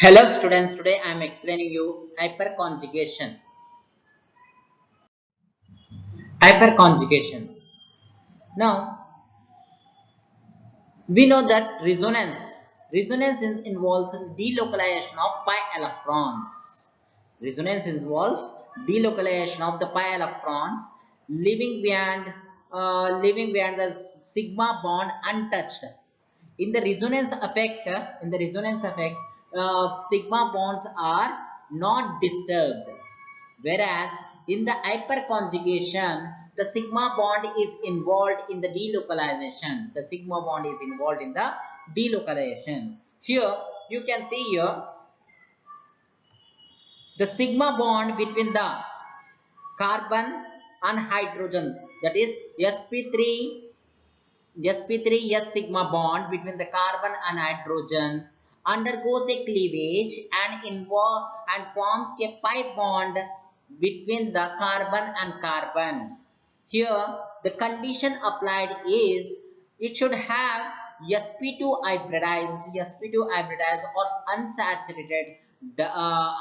Hello students, today I am explaining you hyperconjugation. Hyperconjugation. Now, we know that resonance involves delocalization of pi electrons. Resonance involves delocalization of the pi electrons leaving behind the sigma bond untouched. In the resonance effect, sigma bonds are not disturbed, whereas in the hyperconjugation, the sigma bond is involved in the delocalization. The sigma bond is involved in the delocalization. Here you can see here the sigma bond between the carbon and hydrogen, that is sp3 s sigma bond between the carbon and hydrogen undergoes a cleavage and forms a pi bond between the carbon and carbon. Here the condition applied is it should have sp2 hybridized or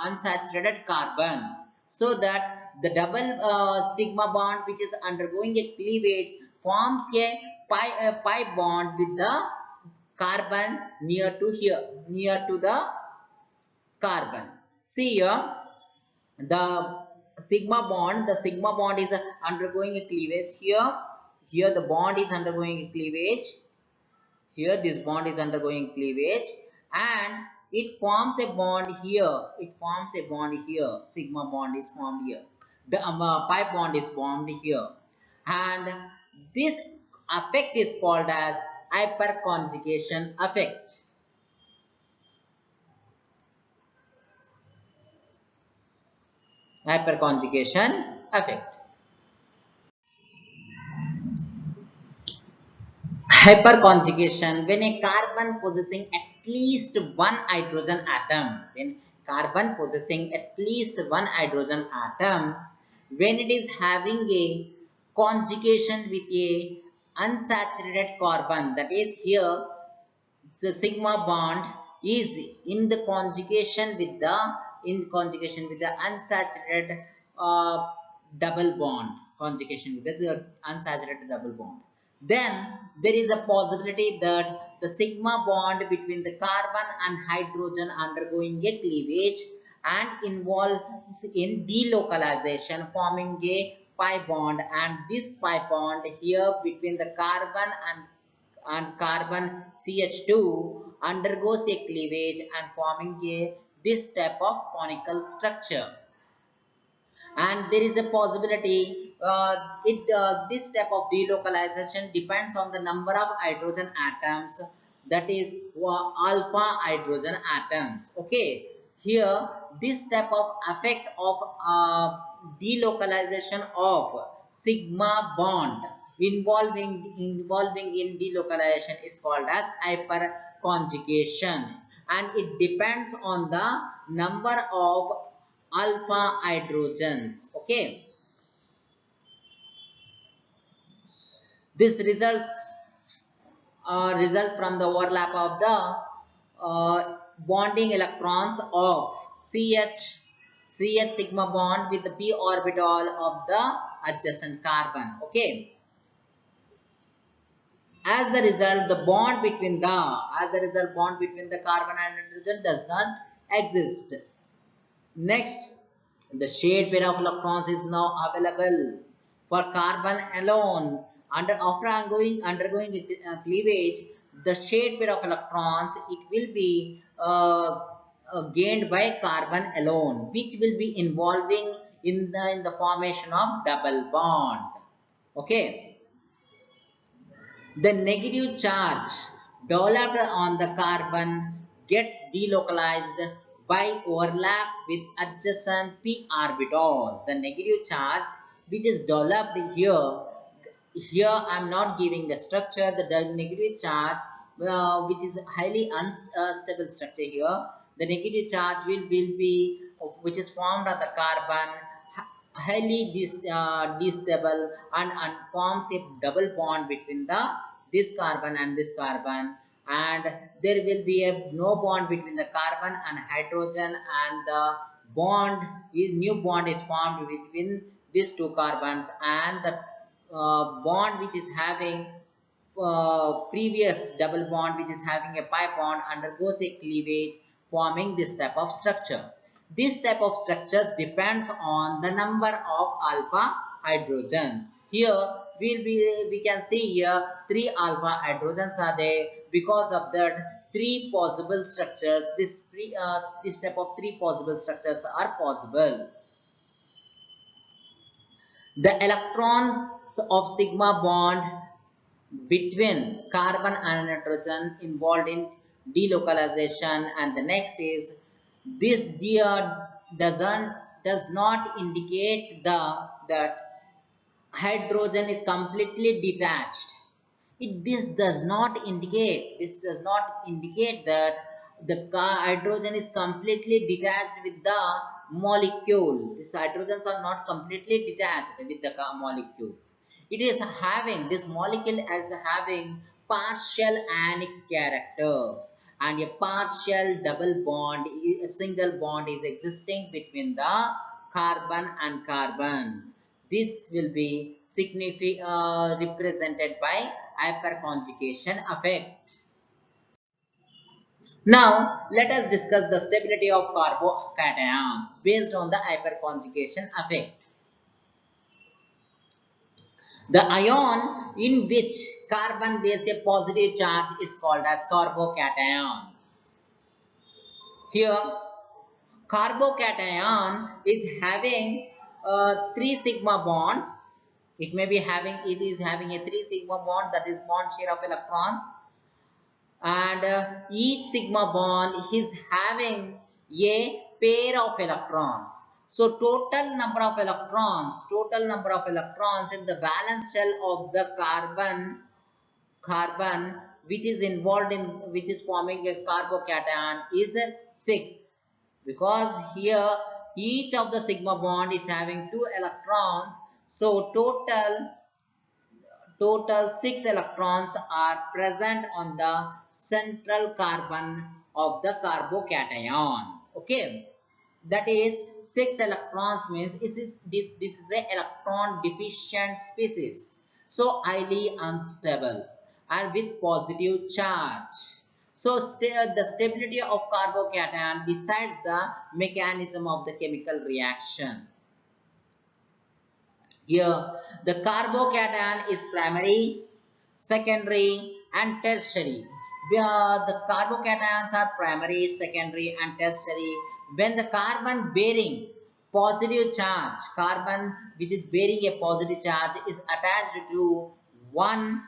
unsaturated carbon, so that the double sigma bond which is undergoing a cleavage forms a pi bond with the carbon near to the carbon. See here the sigma bond is undergoing a cleavage here the bond is undergoing a cleavage. Here this bond is undergoing cleavage and it forms a bond here. Sigma bond is formed here. The pi bond is formed here, and this effect is called as hyperconjugation effect. Hyperconjugation effect. Hyperconjugation, when a carbon possessing at least one hydrogen atom, when it is having a conjugation with a unsaturated carbon, that is here the sigma bond is in the conjugation with the unsaturated uh, double bond, then there is a possibility that the sigma bond between the carbon and hydrogen undergoing a cleavage and involves in delocalization forming a pi bond, and this pi bond here between the carbon and carbon CH2 undergoes a cleavage and forming a this type of conical structure. And there is a possibility this type of delocalization depends on the number of hydrogen atoms, that is alpha hydrogen atoms. Okay, here this type of effect of delocalization of sigma bond involving in delocalization is called as hyperconjugation, and it depends on the number of alpha hydrogens. Okay, this results from the overlap of the bonding electrons of CH sigma bond with the p orbital of the adjacent carbon. Okay, bond between the carbon and hydrogen does not exist. Next, the shared pair of electrons is now available for carbon alone. After undergoing cleavage, the shared pair of electrons it will be gained by carbon alone, which will be involving in the formation of double bond. Okay, the negative charge developed on the carbon gets delocalized by overlap with adjacent p orbital. The negative charge which is developed here I am not giving the structure. The negative charge which is highly unstable structure here. The negative charge will be which is formed on the carbon highly destable and forms a double bond between this carbon and this carbon, and there will be a no bond between the carbon and hydrogen, and the new bond is formed between these two carbons, and the bond which is having previous double bond which is having a pi bond undergoes a cleavage, forming this type of structure. This type of structures depends on the number of alpha hydrogens. Here we can see here 3 alpha hydrogens are there. Because of that, 3 possible structures, this type of 3 possible structures are possible. The electrons of sigma bond between carbon and nitrogen involved in delocalization, and the next is this does not indicate that hydrogen is completely detached. This does not indicate that the hydrogen is completely detached with the molecule. These hydrogens are not completely detached with the molecule. It is having, this molecule as having partial anic character, and a partial double bond, a single bond is existing between the carbon and carbon. This will be represented by hyperconjugation effect. Now, let us discuss the stability of carbocations based on the hyperconjugation effect. The ion in which carbon bears a positive charge is called as carbocation. Here, carbocation is having 3 sigma bonds. It is having a 3 sigma bond, that is bond share of electrons, and each sigma bond is having a pair of electrons. So total number of electrons in the valence shell of the carbon which is involved in, which is forming a carbocation, is 6, because here each of the sigma bond is having 2 electrons. So total 6 electrons are present on the central carbon of the carbocation. Okay, that is 6 electrons means this is a electron deficient species, so highly unstable and with positive charge. So the stability of carbocation decides the mechanism of the chemical reaction. Here, the carbocation is primary, secondary, and tertiary. Where the carbocations are primary, secondary, and tertiary. When the carbon bearing positive charge, carbon which is bearing a positive charge is attached to 1,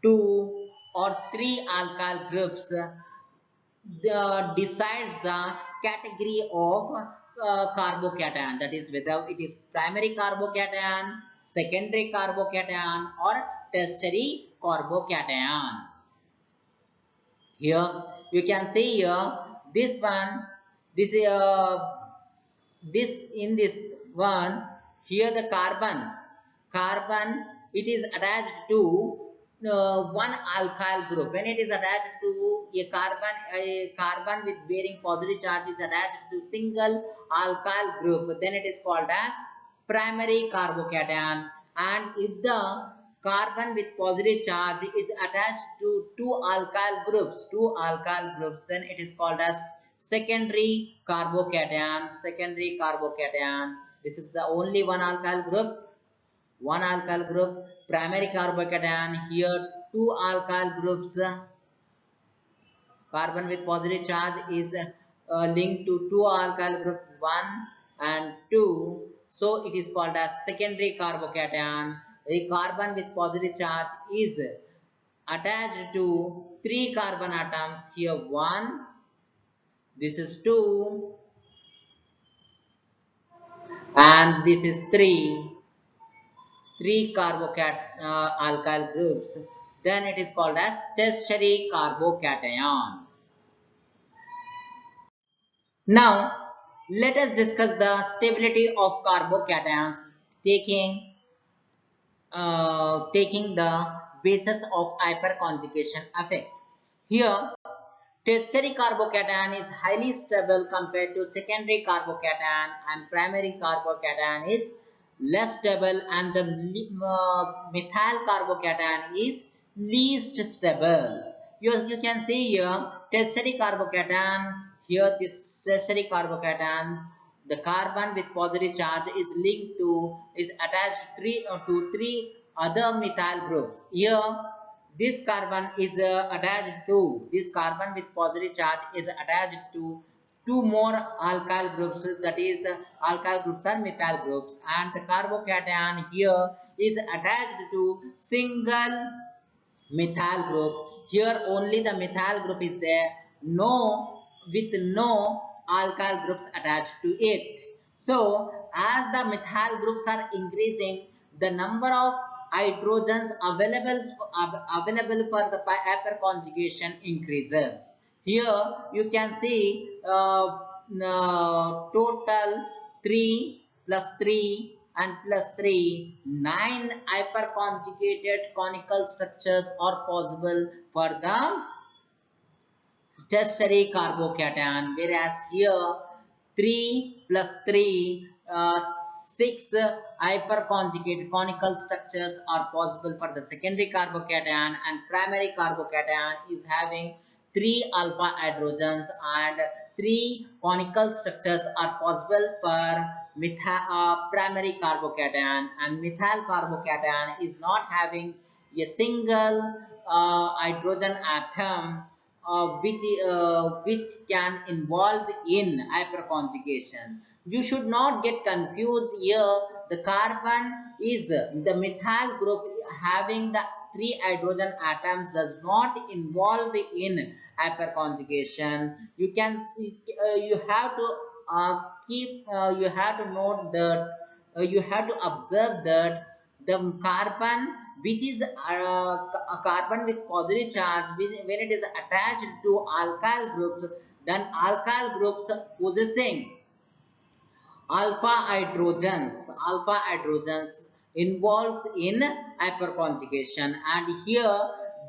2, or 3 alkyl groups, decides the category of carbocation, that is whether it is primary carbocation, secondary carbocation, or tertiary carbocation. Here you can see here this one, this in this one, here the carbon it is attached to one alkyl group. When it is attached to a carbon with bearing positive charge is attached to single alkyl group, then it is called as primary carbocation. And if the carbon with positive charge is attached to two alkyl groups, then it is called as secondary carbocation. This is the only one alkyl group. Primary carbocation, here two alkyl groups, carbon with positive charge is linked to two alkyl groups 1 and 2, so it is called as secondary carbocation. A carbon with positive charge is attached to 3 carbon atoms, here 1, this is 2, and this is 3 alkyl groups, then it is called as tertiary carbocation. Now, let us discuss the stability of carbocations taking the basis of hyperconjugation effect. Here, tertiary carbocation is highly stable compared to secondary carbocation, and primary carbocation is less stable, and the methyl carbocation is least stable. You can see here tertiary carbocation. Here this tertiary carbocation, the carbon with positive charge is linked to is attached to three other methyl groups. Here this carbon is attached to this carbon with positive charge is attached to two more alkyl groups, that is alkyl groups are methyl groups, and the carbocation here is attached to single methyl group. Here only the methyl group is there, no, with no alkyl groups attached to it. So as the methyl groups are increasing, the number of hydrogens available for the hyperconjugation increases. Here you can see total 3 plus 3 and plus 3, 9 hyperconjugated conical structures are possible for the tertiary carbocation, whereas here 3 plus 3, 6 hyperconjugated conical structures are possible for the secondary carbocation, and primary carbocation is having 3 alpha hydrogens and 3 conical structures are possible for primary carbocation, and methyl carbocation is not having a single hydrogen atom which can involve in hyperconjugation. You should not get confused here. The carbon is the methyl group having the 3 hydrogen atoms does not involve in hyperconjugation. You can see, you have to you have to note that you have to observe that the carbon which is a carbon with positive charge, when it is attached to alkyl groups, then alkyl groups possessing alpha hydrogens involves in hyperconjugation, and here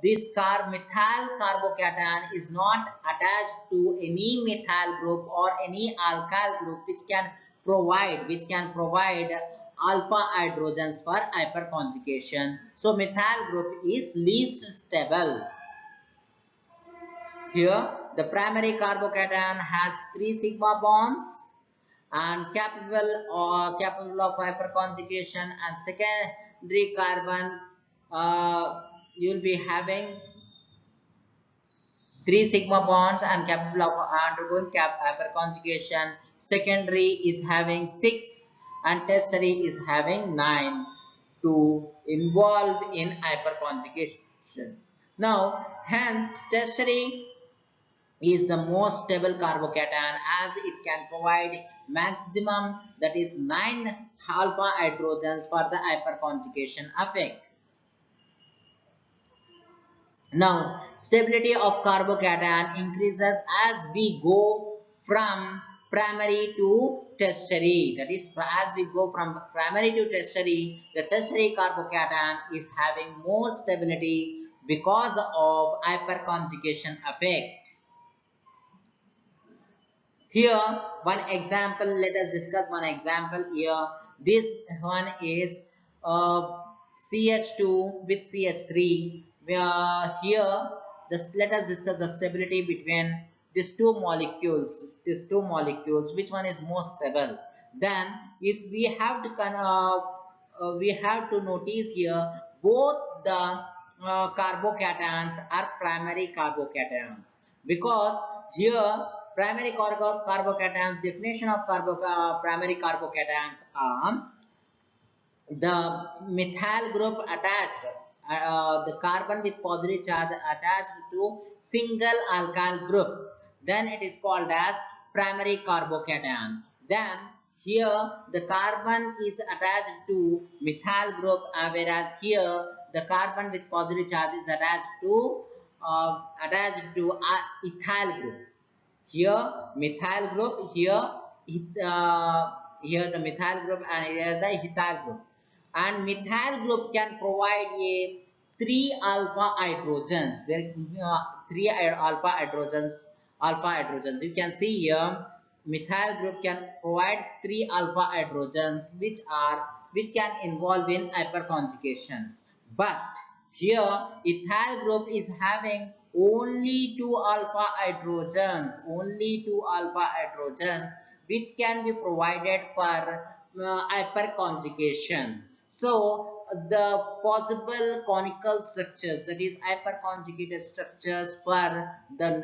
this methyl carbocation is not attached to any methyl group or any alkyl group which can provide alpha hydrogens for hyperconjugation. So methyl group is least stable. Here the primary carbocation has 3 sigma bonds and capable of hyperconjugation, and secondary carbon you will be having 3 sigma bonds and capable of undergoing hyperconjugation. Secondary is having 6 and tertiary is having 9 to involve in hyperconjugation. Now hence tertiary is the most stable carbocation as it can provide maximum, that is 9 alpha hydrogens for the hyperconjugation effect. Now stability of carbocation increases as we go from primary to tertiary, that is as we go from primary to tertiary, the tertiary carbocation is having more stability because of hyperconjugation effect. Here one example, let us discuss one example here. This one is CH2 with CH3. Here let us discuss the stability between these two molecules. Which one is more stable? Then if we have to notice here both the carbocations are primary carbocations, because here primary carbocations, definition of primary carbocations are the methyl group attached, the carbon with positive charge attached to single alkyl group, then it is called as primary carbocation. Then here the carbon is attached to methyl group, whereas here the carbon with positive charge is attached to ethyl group. Here methyl group, here the methyl group, and here the ethyl group, and methyl group can provide a three alpha hydrogens, where three alpha hydrogens. You can see here, methyl group can provide three alpha hydrogens, which can involve in hyperconjugation. But here, ethyl group is having only two alpha hydrogens, which can be provided for hyperconjugation. So the possible conical structures, that is hyperconjugated structures for the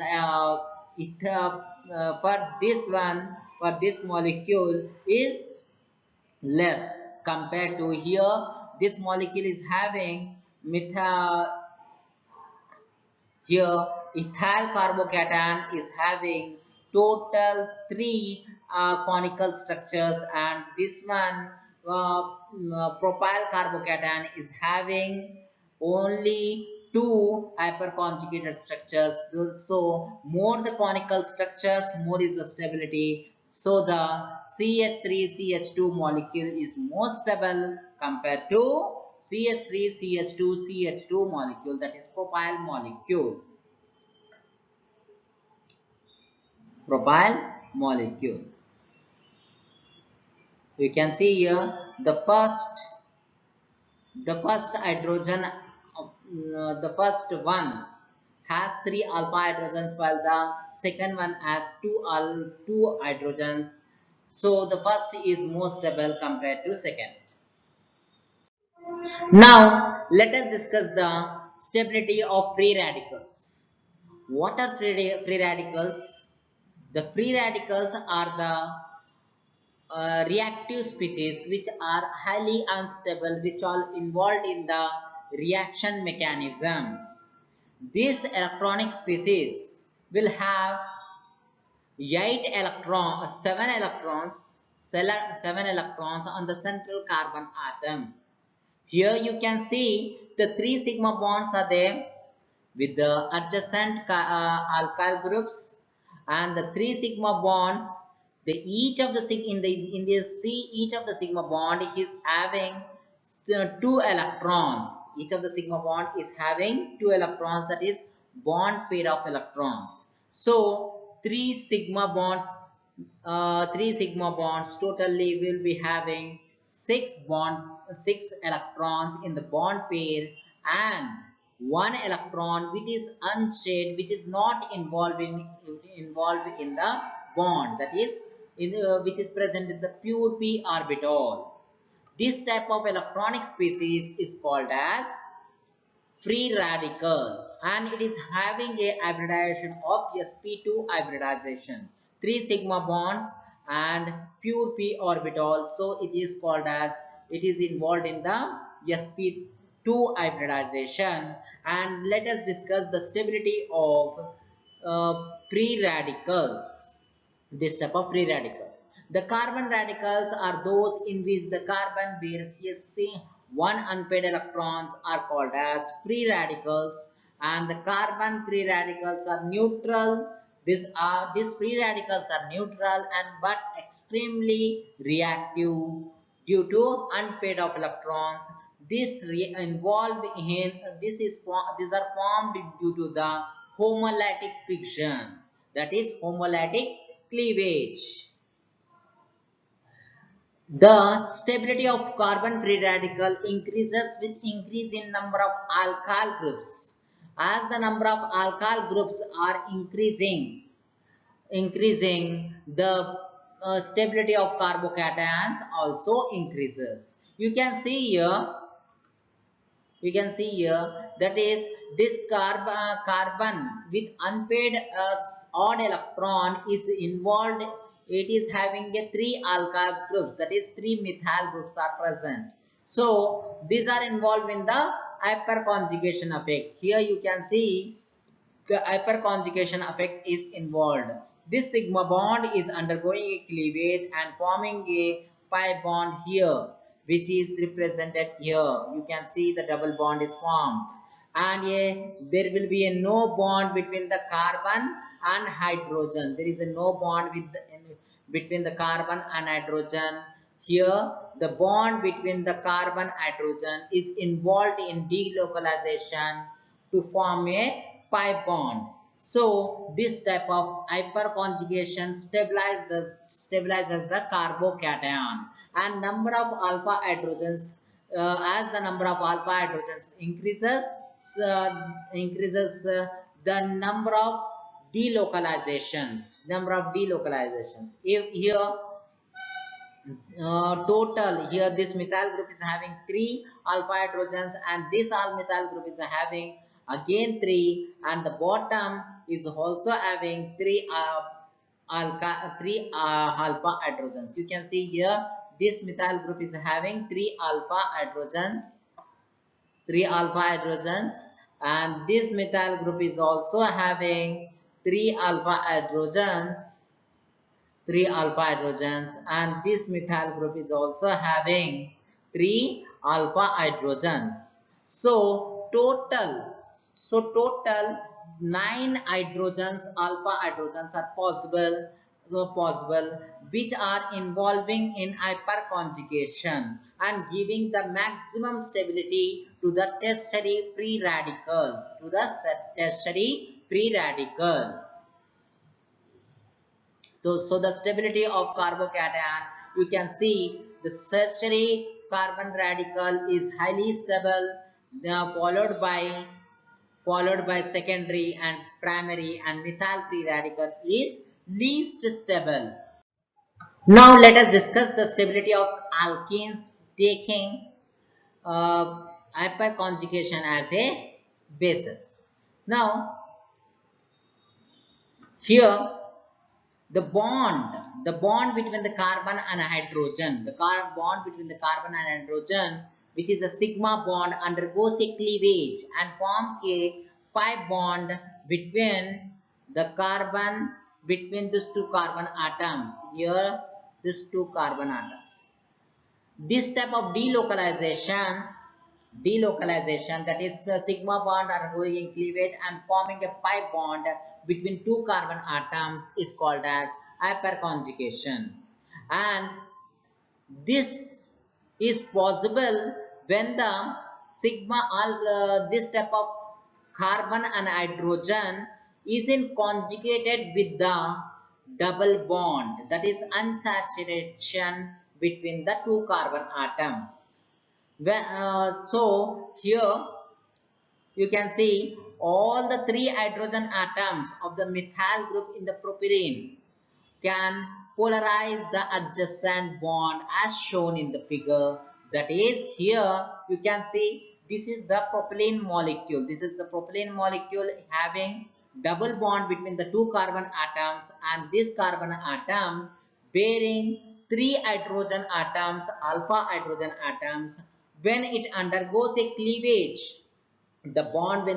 for this molecule is less compared to here. This molecule is having methyl. Here, ethyl carbocation is having total three conical structures, and this one propyl carbocation is having only two hyperconjugated structures. So, more the conical structures, more is the stability. So, the CH3CH2 molecule is more stable compared to CH3CH2 molecule, that is propyl molecule. You can see here the first hydrogen, the first one has three alpha hydrogens, while the second one has two hydrogens. So the first is more stable compared to second. Now let us discuss the stability of free radicals. What are free radicals? The free radicals are the reactive species which are highly unstable, which are involved in the reaction mechanism. This electronic species will have 7 electrons on the central carbon atom. Here you can see the 3 sigma bonds are there with the adjacent alkyl groups, and the 3 sigma bonds, each of the sigma bond is having 2 electrons. Each of the sigma bond is having 2 electrons, that is bond pair of electrons. So 3 sigma bonds totally will be having 6 electrons in the bond pair, and 1 electron which is unshaded, which is not involved in the bond, that is which is present in the pure p orbital. This type of electronic species is called as free radical, and it is having a hybridization of sp2 hybridization, 3 sigma bonds and pure p orbital. So it is called as, it is involved in the sp2 hybridization. And let us discuss the stability of free radicals. This type of free radicals, the carbon radicals are those in which the carbon bears one unpaired electrons, are called as free radicals, and the carbon free radicals are neutral. These free radicals are neutral and but extremely reactive due to unpaired of electrons. These are formed due to the homolytic friction, that is homolytic cleavage. The stability of carbon free radical increases with increase in number of alkyl groups. As the number of alkyl groups are increasing, the stability of carbocations also increases. You can see here, that is this carbon with unpaired odd electron is involved. It is having a 3 alkyl groups, that is 3 methyl groups are present. So these are involved in the hyperconjugation effect. Here you can see the hyperconjugation effect is involved. This sigma bond is undergoing a cleavage and forming a pi bond here, which is represented here. You can see the double bond is formed, and there will be a no bond between the carbon and hydrogen. There is a no bond between the carbon and hydrogen. here the bond between the carbon hydrogen is involved in delocalization to form a pi bond. So this type of hyperconjugation stabilizes the carbocation, and number of alpha hydrogens as the number of alpha hydrogens increases the number of delocalizations. If here total here this methyl group is having 3 alpha hydrogens, and this all methyl group is having again 3, and the bottom is also having 3 alpha hydrogens. You can see here this methyl group is having 3 alpha hydrogens, and this methyl group is also having 3 alpha hydrogens, and this methyl group is also having 3 alpha hydrogens. So total 9 alpha hydrogens are possible, which are involving in hyperconjugation and giving the maximum stability to the tertiary free radicals, So the stability of carbocation, you can see the tertiary carbon radical is highly stable, followed by secondary and primary, and methyl free radical is least stable. Now let us discuss the stability of alkenes taking hyperconjugation as a basis. Now here the bond between the carbon and hydrogen, which is a sigma bond, undergoes a cleavage and forms a pi bond between the carbon, between these two carbon atoms. Here these two carbon atoms, this type of delocalization, that is sigma bond undergoing cleavage and forming a pi bond between two carbon atoms, is called as hyperconjugation. And this is possible when the this type of carbon and hydrogen is in conjugated with the double bond, that is unsaturation between the two carbon atoms. So here you can see all the 3 hydrogen atoms of the methyl group in the propylene can polarize the adjacent bond as shown in the figure. That is, here you can see this is the propylene molecule. This is the propylene molecule having double bond between the two carbon atoms, and this carbon atom bearing 3 hydrogen atoms, alpha hydrogen atoms. When it undergoes a cleavage, when the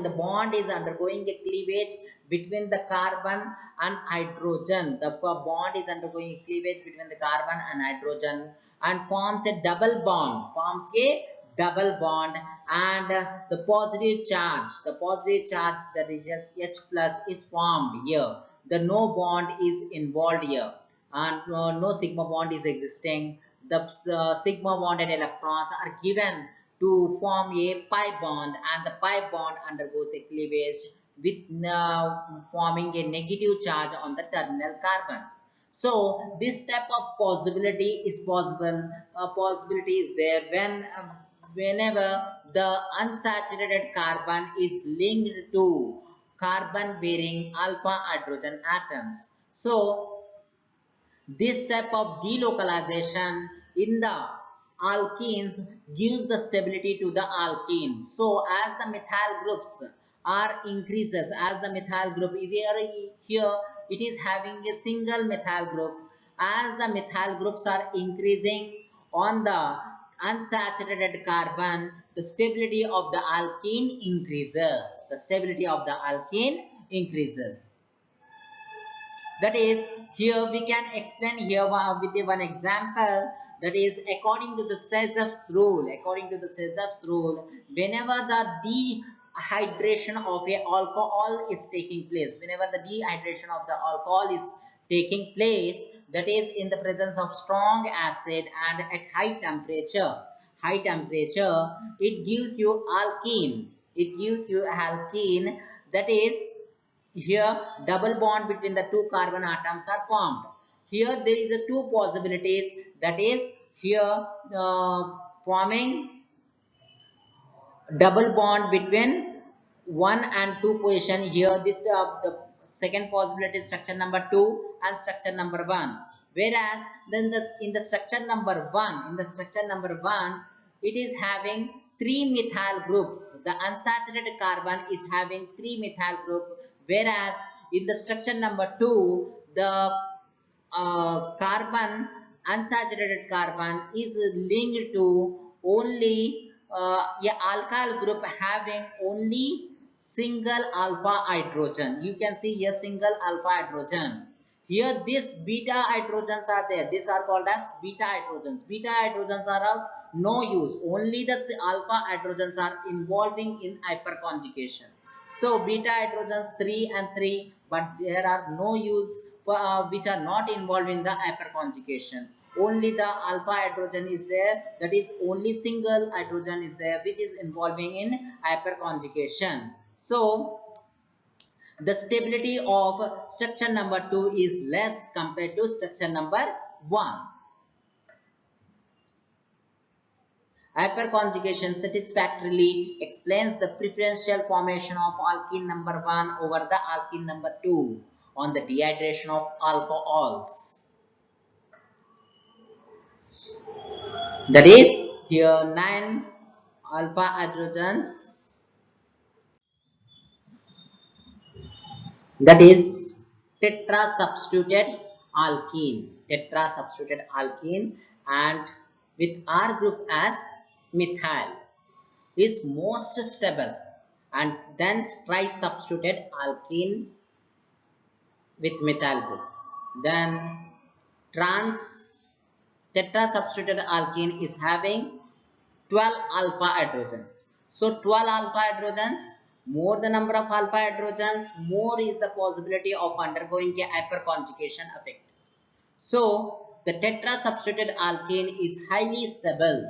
bond is undergoing a cleavage between the carbon and hydrogen, the bond is undergoing a cleavage between the carbon and hydrogen and forms a double bond, and the positive charge, that is just H plus, is formed here. The no bond is involved here, and no sigma bond is existing. The sigma bonded electrons are given to form a pi bond, and the pi bond undergoes a cleavage with forming a negative charge on the terminal carbon. So this type of possibility is possible. Possibility is there whenever the unsaturated carbon is linked to carbon bearing alpha hydrogen atoms. So this type of delocalization in the alkenes gives the stability to the alkene. So as the methyl groups are increases, as the methyl group is here it is having a single methyl group. As the methyl groups are increasing on the unsaturated carbon, the stability of the alkene increases. That is, here we can explain here with one example. That is, according to the Sezeff's rule, whenever the dehydration of a alcohol is taking place, that is in the presence of strong acid and at high temperature. High temperature, it gives you alkene. It gives you alkene, that is here double bond between the two carbon atoms are formed. Here there is a two possibilities, that is here forming double bond between 1 and 2 position. Here this the second possibility is structure number 2 and structure number 1, whereas then in the structure number 1 it is having 3 methyl groups. The unsaturated carbon is having 3 methyl group, whereas in the structure number 2 the carbon, unsaturated carbon is linked to only a alkyl group having only single alpha hydrogen. You can see a single alpha hydrogen. Here this beta hydrogens are there. These are called as beta hydrogens. Beta hydrogens are of no use. Only the alpha hydrogens are involving in hyperconjugation. So beta hydrogens 3 and 3, but there are no use which are not involved in the hyperconjugation. Only the alpha hydrogen is there, that is only single hydrogen is there which is involving in hyperconjugation. So the stability of structure number 2 is less compared to structure number 1. Hyperconjugation satisfactorily explains the preferential formation of alkene number 1 over the alkene number 2 on the dehydration of alcohols. That is here 9 alpha hydrogens, that is tetra substituted alkene, and with R group as methyl is most stable, and then tri-substituted alkene with methyl group. Then tetra substituted alkene is having 12 alpha hydrogens. So 12 alpha hydrogens, more the number of alpha hydrogens, more is the possibility of undergoing a hyperconjugation effect. So the tetra substituted alkene is highly stable.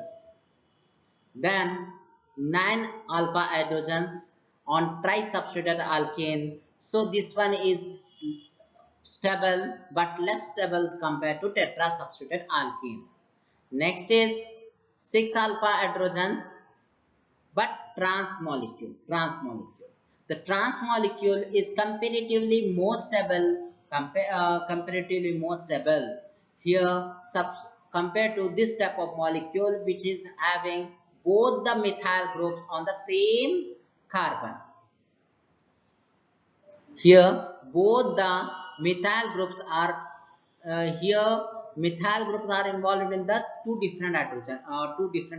Then 9 alpha hydrogens on tri-substituted alkene. So this one is stable but less stable compared to tetra substituted alkene. Next is 6 alpha hydrogens but trans molecule. The trans molecule is comparatively more stable. Here compared to this type of molecule which is having both the methyl groups on the same carbon. Here both the methyl groups are involved in the two different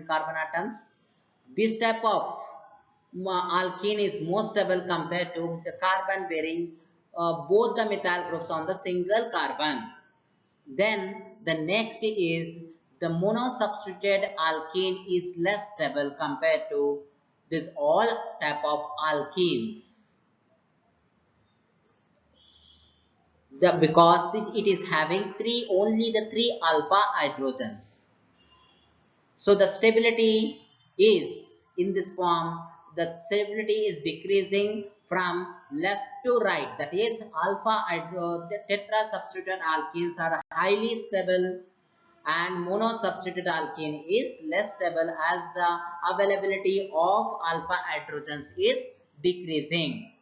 carbon atoms. This type of alkene is more stable compared to the carbon bearing both the methyl groups on the single carbon. Then the next is the monosubstituted alkene is less stable compared to this all type of alkenes. Because it is having only the 3 alpha hydrogens. So the stability is in this form, the stability is decreasing from left to right. That is the tetra substituted alkenes are highly stable and monosubstituted alkene is less stable as the availability of alpha hydrogens is decreasing.